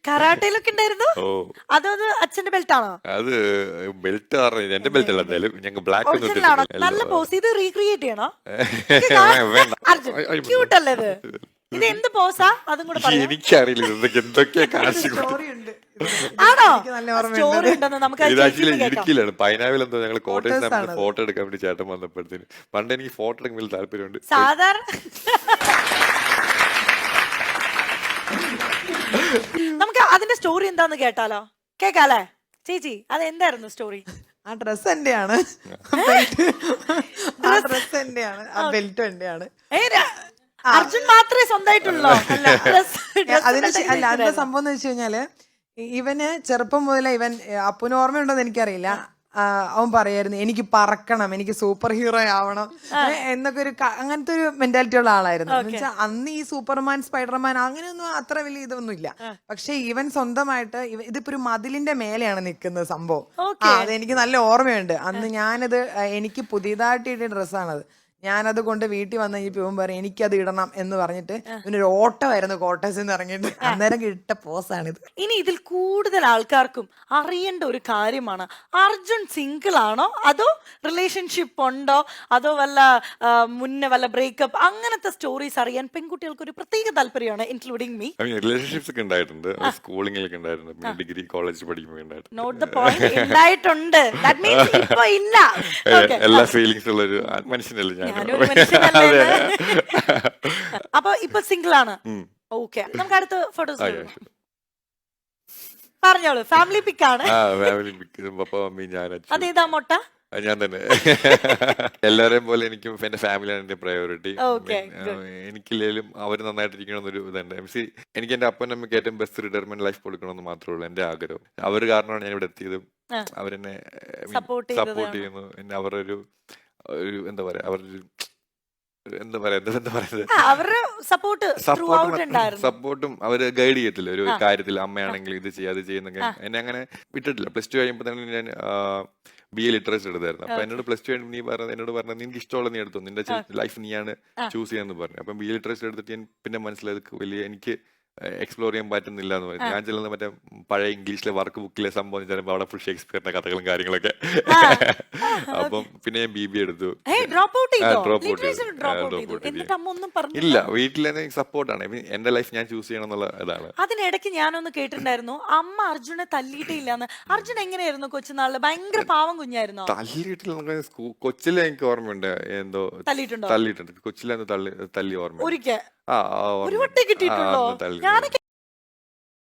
കരാട്ടയിലൊക്കെ ഉണ്ടായിരുന്നു. ഓ അതത് അച്ഛന്റെ ബെൽറ്റ് ആണോ? അത് ബെൽറ്റ് പറഞ്ഞ എന്റെ ബെൽറ്റ് അല്ല, എന്തായാലും ഞങ്ങൾ ബ്ലാക്ക് ഒന്നും ഒറിജിനൽ ആണോ? നല്ല ഇട്ടിട്ടില്ല. പോസ്. ഇത് റീക്രിയേറ്റ് ചെയ്യണോ? വേണ്ട. അർജുൻ ക്യൂട്ട് അല്ലേ ഇത്? ഇത് എന്ത് പോസാ? അതും കൂടെ പറയാം. എനിക്കറിയില്ല എന്തൊക്കെയാ കാശ് സ്റ്റോറി ഉണ്ട് ആണോ? എനിക്ക് നല്ല സ്റ്റോറി ഓർമ്മയുണ്ട്. ഉണ്ടെന്ന് നമുക്ക് ഇത് ആക്ച്വലി കേൾക്കാം. ഇടുക്കിയിലാണ്, പൈനാവിൽ എന്തോ ഞങ്ങൾ കോട്ടയത്ത് Photos നിന്ന് ആണത്. ഫോട്ടോ എടുക്കാൻ വേണ്ടി ചേട്ടൻ വന്നപ്പോഴത്തേന്, പണ്ട് എനിക്ക് ഫോട്ടോ എടുക്കാൻ വലിയ താല്പര്യമുണ്ട്. സാധാരണ നമുക്ക് അതിന്റെ സ്റ്റോറി എന്താന്ന് കേട്ടാലോ? കേക്കാലേ ചേച്ചി? അത് എന്തായിരുന്നു സ്റ്റോറി? ആ ഡ്രസ് എന്റെയാണ്, ബെൽറ്റ് ആ ഡ്രസ് എന്റെയാണ്, ആ ബെൽറ്റ് എന്റെയാണ്. അർജുൻ മാത്രമേ സ്വന്തമായിട്ടുള്ളൂ. അല്ല അതിന്റെ സംഭവം എന്ന് വെച്ച് കഴിഞ്ഞാല് ഇവന് ചെറുപ്പം മുതലേ ഇവൻ അപ്പുന് ഓർമ്മയുണ്ടോന്ന് എനിക്കറിയില്ല, അവൻ പറയായിരുന്നു എനിക്ക് പറക്കണം, എനിക്ക് സൂപ്പർ ഹീറോ ആവണം എന്നൊക്കെ ഒരു അങ്ങനത്തെ ഒരു മെന്റാലിറ്റി ഉള്ള ആളായിരുന്നു. എന്ന് വെച്ചാൽ അന്ന് ഈ സൂപ്പർമാൻ സ്പൈഡർമാൻ അങ്ങനെയൊന്നും അത്ര വലിയ ഇതൊന്നും ഇല്ല. പക്ഷെ ഇവൻ സ്വന്തമായിട്ട് ഇതിപ്പോ ഒരു മതിലിന്റെ മേലെയാണ് നിൽക്കുന്നത് സംഭവം. അതെനിക്ക് നല്ല ഓർമ്മയുണ്ട്. അന്ന് ഞാനത് എനിക്ക് പുതിയതായിട്ട് ഇട്ട ഡ്രസ്സാണത്. ഞാനത് കൊണ്ട് വീട്ടിൽ വന്ന് കഴിഞ്ഞപ്പോൾ ഇവൻ പറയും എനിക്കത് ഇടണം എന്ന് പറഞ്ഞിട്ട് ഇവനൊരു ഓട്ടമായിരുന്നു കോട്ടയത്ത് നിന്ന് ഇറങ്ങിയിട്ട്. അന്നേരം ഇട്ട പോസാണിത്. ഇനി ഇതിൽ കൂടുതൽ ആൾക്കാർക്കും അറിയേണ്ട ഒരു കാര്യമാണ്, അർജുൻ സിംഗിൾ ആണോ അതോ റിലേഷൻഷിപ്പ് ഉണ്ടോ അതോ വല്ല മുന്നേ വല്ല ബ്രേക്കപ്പ് അങ്ങനത്തെ സ്റ്റോറീസ് അറിയാൻ പെൺകുട്ടികൾക്ക് ഒരു പ്രത്യേക താല്പര്യമാണ്, ഇൻക്ലൂഡിങ് മീ. റിലേഷൻഷിപ്സ് ഒക്കെ ഉണ്ടായിട്ടുണ്ട്, സ്കൂളിങ്ങിലൊക്കെ ഉണ്ടായിട്ടുണ്ട്, പിന്നെ ഡിഗ്രി കോളേജ് പഠിക്കുമ്പോൾ ഉണ്ടായിട്ടുണ്ട്. Note the point. ഉണ്ടായിട്ടുണ്ട്. That means ഇപ്പൊ ഇല്ല. Okay. എല്ലാ ഫീലിങ്സ് ഉള്ള ഒരു മനുഷ്യനല്ലേ ഞാൻ. ഞാനൊരു മനുഷ്യനല്ലേ? അപ്പൊ ഇപ്പൊ സിംഗിൾ ആണ്. ഓക്കെ, നമുക്ക് അടുത്ത ഫോട്ടോസ് പറഞ്ഞോളൂ. ഫാമിലി പിക്ക് ആണ്. ഫാമിലി പപ്പ മമ്മി ഞാൻ അച്ഛൻ. അതേതാ മൊട്ട? ഞാൻ തന്നെ. എല്ലാരെയും പോലെ എനിക്കും എന്റെ ഫാമിലിയാണ് എന്റെ പ്രയോറിറ്റി. എനിക്കില്ലേലും അവർ നന്നായിട്ടിരിക്കണമെന്നൊരു ഇതുണ്ട്. എനിക്ക് എന്റെ അപ്പനും അമ്മയ്ക്ക് ഏറ്റവും ബെസ്റ്റ് റിട്ടയർമെന്റ് ലൈഫ് കൊടുക്കണമെന്ന് മാത്രമേ ഉള്ളൂ എന്റെ ആഗ്രഹം. അവർ കാരണമാണ് ഞാൻ ഇവിടെ എത്തിയതും. അവരെന്നെ സപ്പോർട്ട് ചെയ്യുന്നു. എന്നെ അവരൊരു എന്താ പറയാ, അവരൊരു എന്താ പറയുന്നത്, അവരുടെ സപ്പോർട്ടും അവര് ഗൈഡ് ചെയ്യത്തില്ല ഒരു കാര്യത്തിൽ. അമ്മയാണെങ്കിൽ ഇത് ചെയ്യുക അത് ചെയ്യുന്നൊക്കെ എന്നെ അങ്ങനെ വിട്ടിട്ടില്ല. പ്ലസ് ടു കഴിയുമ്പോൾ തന്നെ ഞാൻ BA ലിറ്ററേച്ചർ എടുത്തായിരുന്നു. അപ്പൊ എന്നോട് പ്ലസ് ടു കഴിയുമ്പോൾ എന്നോട് പറഞ്ഞത് നിനക്ക് ഇഷ്ടമുള്ള നീ എടുത്തു, നിന്റെ ലൈഫ് നീയാണ് ചൂസ് ചെയ്യാന്ന് പറഞ്ഞു. അപ്പം BA ലിറ്ററേച്ചർ എടുത്തിട്ട് ഞാൻ പിന്നെ മനസ്സിലായത് വലിയ എനിക്ക് എക്സ്പ്ലോർ ചെയ്യാൻ പറ്റുന്നില്ല എന്ന് പറഞ്ഞു. ഞാൻ ചെല്ലുന്ന മറ്റേ പഴയ ഇംഗ്ലീഷിലെ വർക്ക് ബുക്കിലെ സംഭവം ചിലപ്പോൾ അവിടെ ഫുൾ ഷേക്സ്പിയറിന്റെ കഥകളും കാര്യങ്ങളൊക്കെ. അപ്പം പിന്നെ ഞാൻ BB എടുത്തു. ഇല്ല, വീട്ടിൽ സപ്പോർട്ടാണ്. എന്റെ ലൈഫ് ഞാൻ ചൂസ് ചെയ്യണം എന്നുള്ള ഇതാണ്. അതിനിടയ്ക്ക് ഞാനൊന്ന് കേട്ടിട്ടുണ്ടായിരുന്നു അമ്മ അർജുനെ തല്ലിയിട്ടില്ലാന്ന്. അർജുൻ എങ്ങനെയായിരുന്നു കൊച്ചുനാളില്? ഭയങ്കര പാവം കുഞ്ഞായിരുന്നോ? തല്ലിയിട്ടില്ല. കൊച്ചിലെ എനിക്ക് ഓർമ്മയുണ്ട്, എന്തോ തല്ലിയിട്ടുണ്ട്. കൊച്ചിലെ തല്ലി ഓർമ്മ. ഒരിക്കൽ ഒരു വട്ടം കിട്ടിയിട്ടുള്ളൂ. ഞാനൊക്കെ